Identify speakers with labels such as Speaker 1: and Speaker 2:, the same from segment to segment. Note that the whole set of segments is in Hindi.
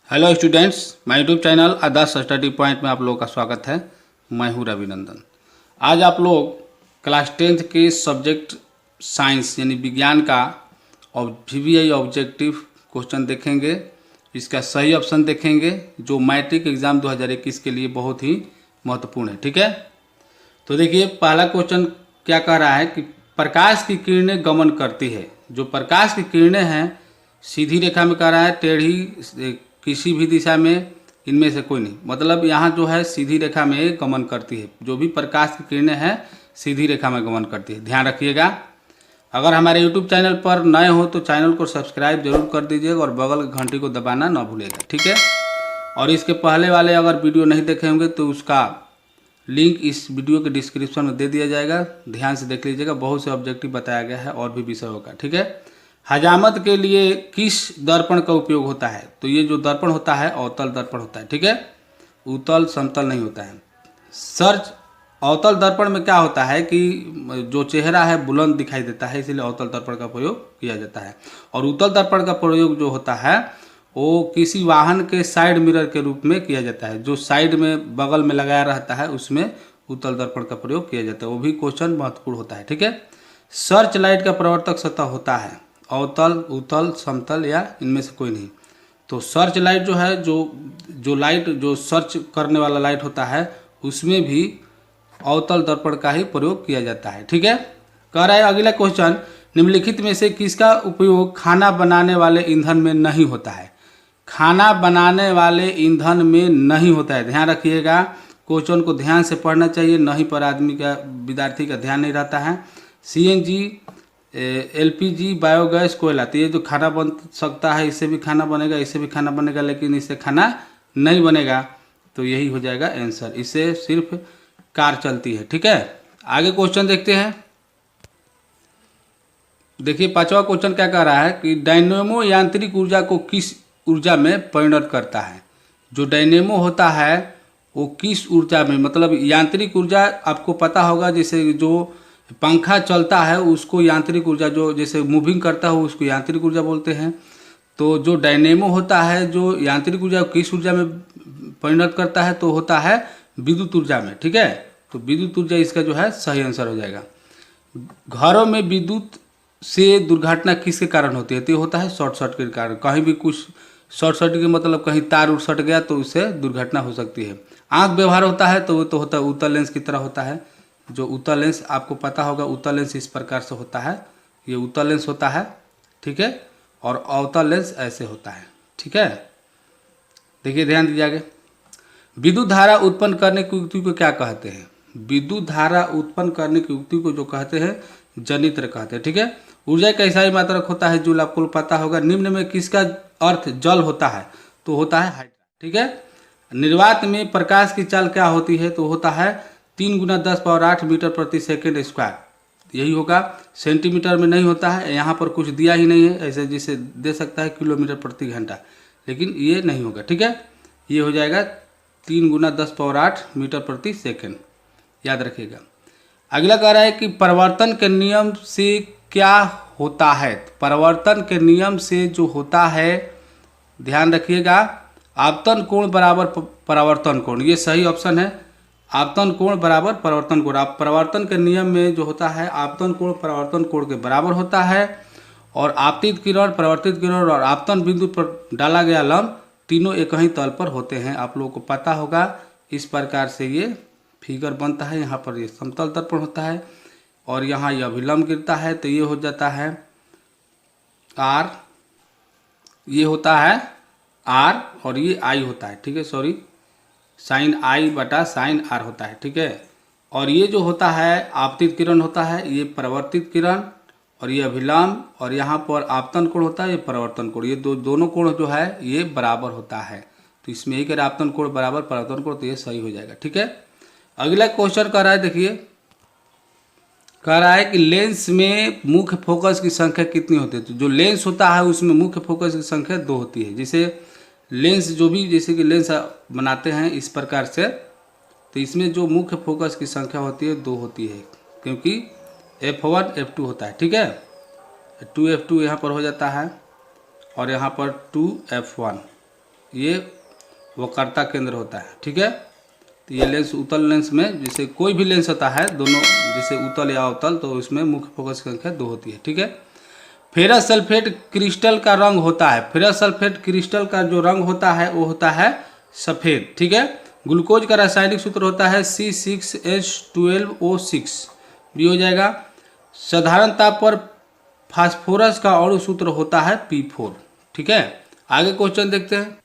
Speaker 1: Hello students, my YouTube channel Adarsh study point में आप लोगों का स्वागत है। मैं हूं रविनंदन। आज आप लोग क्लास 10th के सब्जेक्ट साइंस यानी विज्ञान का VVI ऑब्जेक्टिव क्वेश्चन देखेंगे। इसका सही ऑप्शन देखेंगे जो मैट्रिक एग्ज़ाम 2021 के लिए बहुत ही महत्वपूर्ण है। ठीक है, तो देखिए पहला क्वेश्चन क्या कह रहा है कि प्रकाश की किरणें गमन करती है। जो प्रकाश की किरणें हैं सीधी रेखा में कह रहा है, टेढ़ी किसी भी दिशा में, इनमें से कोई नहीं। मतलब यहाँ जो है सीधी रेखा में गमन करती है। जो भी प्रकाश की किरणें हैं सीधी रेखा में गमन करती है, ध्यान रखिएगा। अगर हमारे YouTube चैनल पर नए हो तो चैनल को सब्सक्राइब जरूर कर दीजिएगा और बगल की घंटी को दबाना ना भूलिएगा। ठीक है, और इसके पहले वाले अगर वीडियो नहीं देखे होंगे तो उसका लिंक इस वीडियो के डिस्क्रिप्शन में दे दिया जाएगा, ध्यान से देख लीजिएगा। बहुत से ऑब्जेक्टिव बताया गया है और भी विषयों का। ठीक है, हजामत के लिए किस दर्पण का उपयोग होता है? तो ये जो दर्पण होता है अवतल दर्पण होता है। ठीक है, उत्तल समतल नहीं होता है। सर्च अवतल दर्पण में क्या होता है कि जो चेहरा है बुलंद दिखाई देता है, इसलिए अवतल दर्पण का प्रयोग किया जाता है। और उत्तल दर्पण का प्रयोग जो होता है वो किसी वाहन के साइड मिरर के रूप में किया जाता है। जो साइड में बगल में लगाया रहता है उसमें उत्तल दर्पण का प्रयोग किया जाता है। वो भी क्वेश्चन महत्वपूर्ण होता है। ठीक है, सर्च लाइट का प्रवर्तक सतह होता है अवतल, उत्तल, समतल या इनमें से कोई नहीं। तो सर्च लाइट जो है, जो लाइट जो सर्च करने वाला लाइट होता है उसमें भी अवतल दर्पण का ही प्रयोग किया जाता है। ठीक है, कह रहा है अगला क्वेश्चन, निम्नलिखित में से किसका उपयोग खाना बनाने वाले ईंधन में नहीं होता है? खाना बनाने वाले ईंधन में नहीं होता है, ध्यान रखिएगा। क्वेश्चन को ध्यान से पढ़ना चाहिए, नहीं पर आदमी का विद्यार्थी का ध्यान नहीं रहता है। CNG, LPG, बायोगैस, कोयला, तो ये जो खाना बन सकता है, इससे भी खाना बनेगा, इससे भी खाना बनेगा, लेकिन इससे खाना नहीं बनेगा। तो यही हो जाएगा आंसर, इससे सिर्फ कार चलती है। ठीक है, आगे क्वेश्चन देखते हैं। देखिए पांचवा क्वेश्चन क्या कह रहा है कि डायनेमो यांत्रिक ऊर्जा को किस ऊर्जा में परिणत करता है? जो डायनेमो होता है वो किस ऊर्जा में, मतलब यांत्रिक ऊर्जा आपको पता होगा, जैसे जो पंखा चलता है उसको यांत्रिक ऊर्जा, जो जैसे मूविंग करता है उसको यांत्रिक ऊर्जा बोलते हैं। तो जो डायनेमो होता है जो यांत्रिक ऊर्जा किस ऊर्जा में परिणत करता है तो होता है विद्युत ऊर्जा में। ठीक है, तो विद्युत ऊर्जा इसका जो है सही आंसर हो जाएगा। घरों में विद्युत से दुर्घटना किसके कारण होती है? तो ये होता है शॉर्ट सर्किट के कारण। कहीं भी कुछ शॉर्ट सर्किट के मतलब कहीं तार उड़ सट गया तो उससे दुर्घटना हो सकती है। आंख व्यवहार होता है तो वो तो होता है उत्तल लेंस की तरह होता है। जो उत्तल लेंस आपको पता होगा, उत्तल लेंस इस प्रकार से होता है, ये उत्तल लेंस होता है। ठीक है, और अवतल लेंस ऐसे होता है। ठीक है, देखिए ध्यान दीजिए आगे। विद्युत धारा उत्पन्न करने की युक्ति को क्या कहते हैं? विद्युत धारा उत्पन्न करने की युक्ति को जो कहते हैं जनित्र कहते हैं। ठीक है, ऊर्जा का इकाई मात्रक होता है जूल, आपको पता होगा। निम्न में किसका अर्थ जल होता है? तो होता है हाइड्रा। ठीक है, निर्वात में प्रकाश की चाल क्या होती है? तो होता है 3 × 10⁸ मीटर प्रति सेकेंड स्क्वायर, यही होगा। सेंटीमीटर में नहीं होता है, यहाँ पर कुछ दिया ही नहीं है, ऐसे जिसे दे सकता है किलोमीटर प्रति घंटा, लेकिन ये नहीं होगा। ठीक है, ये हो जाएगा 3 × 10⁸ मीटर प्रति सेकेंड, याद रखिएगा। अगला कह रहा है कि परिवर्तन के नियम से क्या होता है? परिवर्तन के नियम से जो होता है, ध्यान रखिएगा, आपतन कोण बराबर परावर्तन कोण, ये सही ऑप्शन है। आपतन कोण बराबर परावर्तन कोण, आप परिवर्तन के नियम में जो होता है आपतन कोण परावर्तन कोण के बराबर होता है। और आपतित किरण, परावर्तित किरण और आपतन बिंदु पर डाला गया लंब तीनों एक ही तल पर होते हैं। आप लोगों को पता होगा, इस प्रकार से ये फिगर बनता है। यहाँ पर ये समतल दर्पण होता है और यहाँ यह अभिलंब गिरता है, तो ये हो जाता है R, ये होता है R और ये I होता है। ठीक है, सॉरी, साइन I बटा साइन R होता है। ठीक है, और ये जो होता है आपतित किरण होता है, ये परावर्तित किरण, और ये अभिलंब, और यहाँ पर आपतन कोण होता है, ये परावर्तन कोण, ये दोनों कोण जो है ये बराबर होता है। तो इसमें यही कह रहा है आपतन कोण बराबर परावर्तन कोण, तो ये सही हो जाएगा। ठीक है, अगला क्वेश्चन कह रहा है, देखिए कह रहा है कि लेंस में मुख्य फोकस की संख्या कितनी होती है? तो जो लेंस होता है उसमें मुख्य फोकस की संख्या 2 होती है। जैसे लेंस जो भी, जैसे कि लेंस बनाते हैं इस प्रकार से, तो इसमें जो मुख्य फोकस की संख्या होती है 2 होती है, क्योंकि F1 F2 होता है। ठीक है, 2F2 यहाँ पर हो जाता है और यहाँ पर 2F1। ये वक्रता केंद्र होता है। ठीक है, तो ये लेंस उत्तल लेंस में जैसे कोई भी लेंस होता है दोनों, जैसे उत्तल या अवतल, तो इसमें मुख्य फोकस की संख्या 2 होती है। ठीक है, फेरस सल्फेट क्रिस्टल का रंग होता है, फेरस सल्फेट क्रिस्टल का जो रंग होता है वो होता है सफ़ेद। ठीक है, ग्लूकोज का रासायनिक सूत्र होता है C6H12O6, भी हो जाएगा। साधारण ताप पर फास्फोरस का अणु सूत्र होता है P4। ठीक है, आगे क्वेश्चन देखते हैं।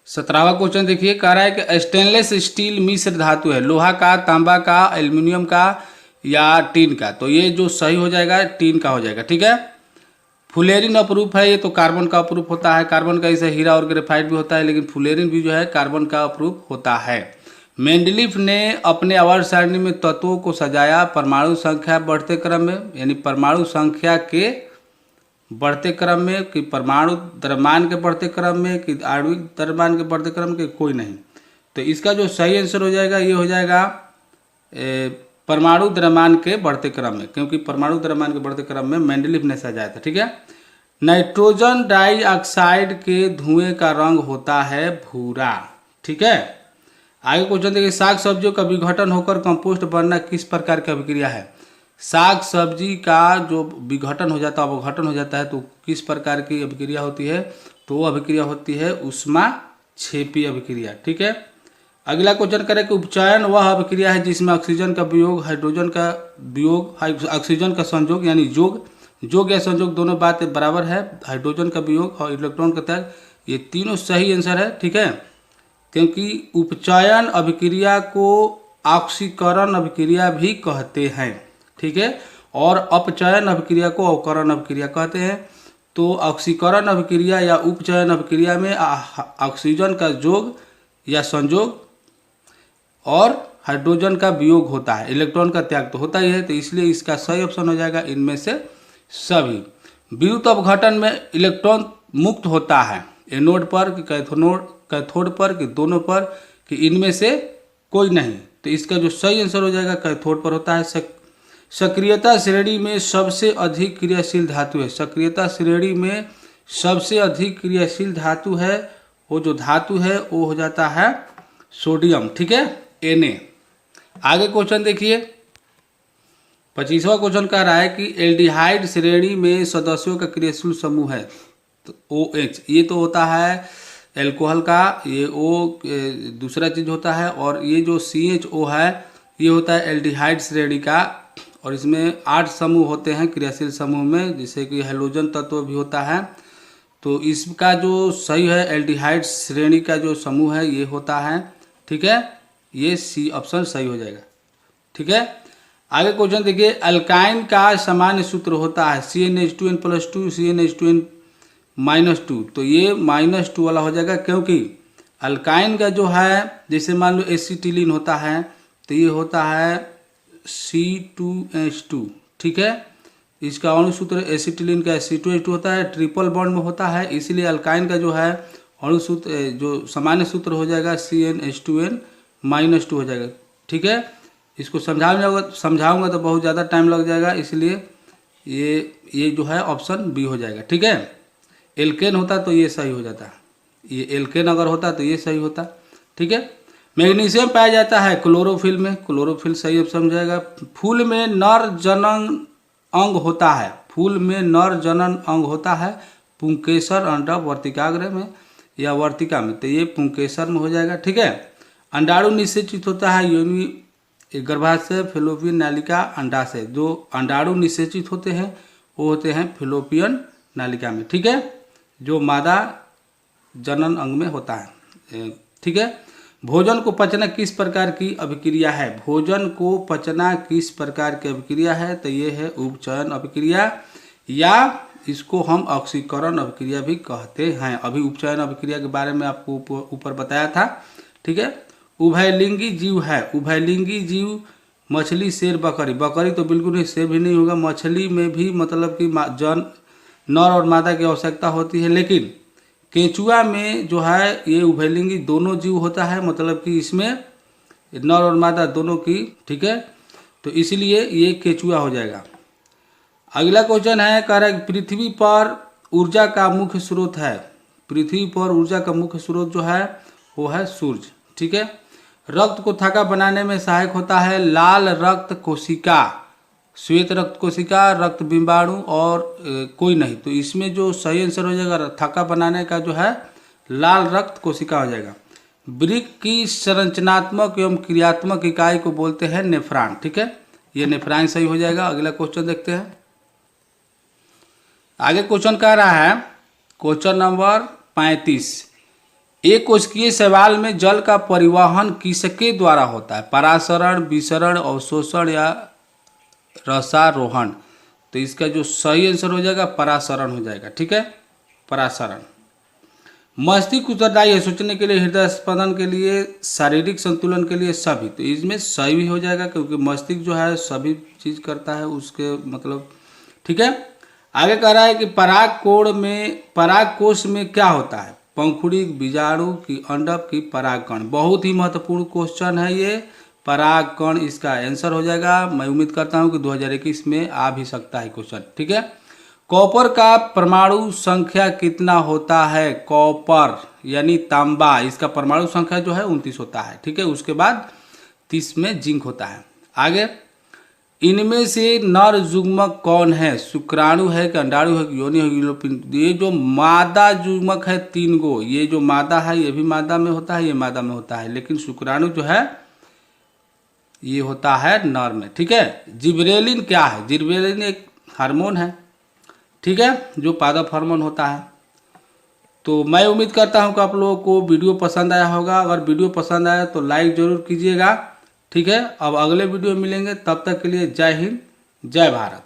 Speaker 1: 17वां क्वेश्चन देखिए, कह रहा है कि स्टेनलेस स्टील मिश्र धातु है, लोहा का, तांबा का, एल्युमिनियम का या टीन का। तो ये जो सही हो जाएगा टीन का हो जाएगा। ठीक है, फुलेरिन अपरूप है, ये तो कार्बन का अपरूप होता है। कार्बन का जैसे हीरा और ग्रेफाइट भी होता है, लेकिन फुलेरिन भी जो है कार्बन का अपरूप होता है। मेंडलीफ ने अपने आवर्त सारणी में तत्वों को सजाया परमाणु संख्या बढ़ते क्रम में, यानी परमाणु संख्या के बढ़ते क्रम में, कि परमाणु द्रव्यमान के बढ़ते क्रम में, कि आणविक द्रव्यमान के बढ़ते क्रम के, कोई नहीं। तो इसका जो सही आंसर हो जाएगा ये हो जाएगा परमाणु द्रव्यमान के बढ़ते क्रम में, क्योंकि परमाणु द्रव्यमान के बढ़ते क्रम में मेंडलीफ ने सजाया था। ठीक है, नाइट्रोजन डाइऑक्साइड के धुएं का रंग होता है भूरा। ठीक है, आगे क्वेश्चन देखिए, साग सब्जियों का विघटन होकर कंपोस्ट बनना किस प्रकार की अभिक्रिया है। साग सब्जी का जो विघटन हो जाता है, अवघटन हो जाता है, तो किस प्रकार की अभिक्रिया होती है। तो वो अभिक्रिया होती है ऊष्माक्षेपी अभिक्रिया। ठीक है, अगला क्वेश्चन करें कि उपचयन वह अभिक्रिया है जिसमें ऑक्सीजन का वियोग, हाइड्रोजन का वियोग, ऑक्सीजन का संयोग यानी योग या संयोग दोनों बात बराबर है, हाइड्रोजन का वियोग और इलेक्ट्रॉन का त्याग, ये तीनों सही आंसर है। ठीक है, क्योंकि उपचयन अभिक्रिया को ऑक्सीकरण अभिक्रिया भी कहते हैं। ठीक है, और अपचयन अभिक्रिया को अवकरण अभिक्रिया कहते हैं। तो ऑक्सीकरण अभिक्रिया या उपचयन अभिक्रिया में ऑक्सीजन का योग या संयोग और हाइड्रोजन का वियोग होता है, इलेक्ट्रॉन का त्याग तो होता ही है। तो इसलिए इसका सही ऑप्शन हो जाएगा इनमें से सभी। विद्युत अपघटन में इलेक्ट्रॉन मुक्त होता है एनोड पर कि कैथोड पर कि दोनों पर, कि इनमें से कोई नहीं। तो इसका जो सही आंसर हो जाएगा कैथोड पर होता है। सक्रियता श्रेणी में सबसे अधिक क्रियाशील धातु है, सक्रियता श्रेणी में सबसे अधिक क्रियाशील धातु है, वो जो धातु है वो हो जाता है सोडियम। ठीक है, Na। आगे क्वेश्चन देखिए, 25वां क्वेश्चन कह रहा है कि एल्डिहाइड श्रेणी में सदस्यों का क्रियाशील समूह है, तो OH, ये तो होता है एल्कोहल का, ये O दूसरा चीज होता है, और ये जो CHO है ये होता है एल्डिहाइड श्रेणी का। और इसमें 8 समूह होते हैं क्रियाशील समूह में, जिससे कि हैलोजन तत्व भी होता है। तो इसका जो सही है एल्डिहाइड श्रेणी का जो समूह है ये होता है। ठीक है, ये C ऑप्शन सही हो जाएगा। ठीक है, आगे क्वेश्चन देखिए, अल्काइन का सामान्य सूत्र होता है CnH2n+2 CnH2n-2। तो ये -2 वाला हो जाएगा, क्योंकि अल्काइन का जो है, जैसे मान लो एसिटिलीन होता है तो ये होता है C2H2। ठीक है, इसका अणु सूत्र एसिटिलीन का C2H2 होता है, ट्रिपल बॉन्ड में होता है, इसलिए अल्काइन का जो है अणु सूत्र जो सामान्य सूत्र हो जाएगा CnH2n-2 हो जाएगा। ठीक है, इसको समझाऊंगा तो बहुत ज़्यादा टाइम लग जाएगा, इसलिए ये जो है ऑप्शन बी हो जाएगा। ठीक है, एल्केन होता तो ये सही हो जाता, ये एल्केन अगर होता तो ये सही होता। ठीक है, मैग्नीशियम पाया जाता है क्लोरोफिल में, क्लोरोफिल सही ऑप्शन समझाएगा। फूल में नर जनन अंग होता है, फूल में नर जनन अंग होता है पुंकेसर अंडा वर्तिकाग्र में या वर्तिका में, तो ये पुंकेसर में हो जाएगा। ठीक है, अंडाणु निषेचित होता है योनि गर्भाशय, फेलोपियन नालिका, अंडा से। जो अंडाणु निषेचित होते हैं वो होते हैं फेलोपियन नालिका में। ठीक है, जो मादा जनन अंग में होता है। ठीक है, भोजन को पचना किस प्रकार की अभिक्रिया है, भोजन को पचना किस प्रकार की अभिक्रिया है, तो ये है उपचयन अभिक्रिया, या इसको हम ऑक्सीकरण अभिक्रिया भी कहते हैं। अभी उपचयन अभिक्रिया के बारे में आपको ऊपर बताया था। ठीक है, उभयलिंगी जीव है, उभयलिंगी जीव मछली, शेर, बकरी, बकरी तो बिल्कुल नहीं, शेर भी नहीं होगा। मछली में भी मतलब कि नर और मादा की आवश्यकता होती है, लेकिन केंचुआ में जो है ये उभयलिंगी दोनों जीव होता है, मतलब कि इसमें नर और मादा दोनों की। ठीक है, तो इसलिए ये केंचुआ हो जाएगा। अगला क्वेश्चन है, कह रहा है पृथ्वी पर ऊर्जा का मुख्य स्रोत है, पृथ्वी पर ऊर्जा का मुख्य स्रोत जो है वो है सूर्य। ठीक है। रक्त को थक्का बनाने में सहायक होता है लाल रक्त कोशिका, श्वेत रक्त कोशिका, रक्त बिंबाणु और कोई नहीं। तो इसमें जो सही आंसर हो जाएगा थक्का बनाने का जो है लाल रक्त कोशिका हो जाएगा। वृक्क की संरचनात्मक एवं क्रियात्मक इकाई को बोलते हैं नेफ्रॉन। ठीक है, ये नेफ्रॉन सही हो जाएगा। अगला क्वेश्चन देखते हैं। आगे क्वेश्चन कह रहा है, क्वेश्चन नंबर 35, एक कोशिकीय शैवाल में जल का परिवहन किसके द्वारा होता है? परासरण, विसरण, अवशोषण या रसारोहण। तो इसका जो सही आंसर हो जाएगा परासरण हो जाएगा। ठीक है, परासरण। मस्तिष्क उत्तरदायी है सोचने के लिए, हृदय स्पंदन के लिए, शारीरिक संतुलन के लिए, सभी। तो इसमें सही भी हो जाएगा क्योंकि मस्तिष्क जो है सभी चीज करता है उसके मतलब। ठीक है। आगे कह रहा है कि पराग कोश में क्या होता है? पंखुड़ी, बीजाणु की अंडक की परागकण। बहुत ही महत्वपूर्ण क्वेश्चन है ये। परागकण इसका आंसर हो जाएगा। मैं उम्मीद करता हूं कि 2021 में आ भी सकता है क्वेश्चन। ठीक है। कॉपर का परमाणु संख्या कितना होता है? कॉपर यानी तांबा, इसका परमाणु संख्या जो है 29 होता है। ठीक है। उसके बाद 30 में जिंक होता है। आगे, इनमें से नर युग्मक कौन है? शुक्राणु है कि अंडाणु है कि योनि है कि लोपिन? ये जो मादा युग्मक है 3 गो, ये जो मादा है ये भी मादा में होता है, ये मादा में होता है, लेकिन शुक्राणु जो है ये होता है नर में। ठीक है। जिबरेलिन क्या है? जिबरेलिन एक हार्मोन है। ठीक है, जो पादप हार्मोन होता है। तो मैं उम्मीद करता हूं कि आप लोगों को वीडियो पसंद आया होगा। अगर वीडियो पसंद आया तो लाइक जरूर कीजिएगा। ठीक है। अब अगले वीडियो में मिलेंगे, तब तक के लिए जय हिंद, जय भारत।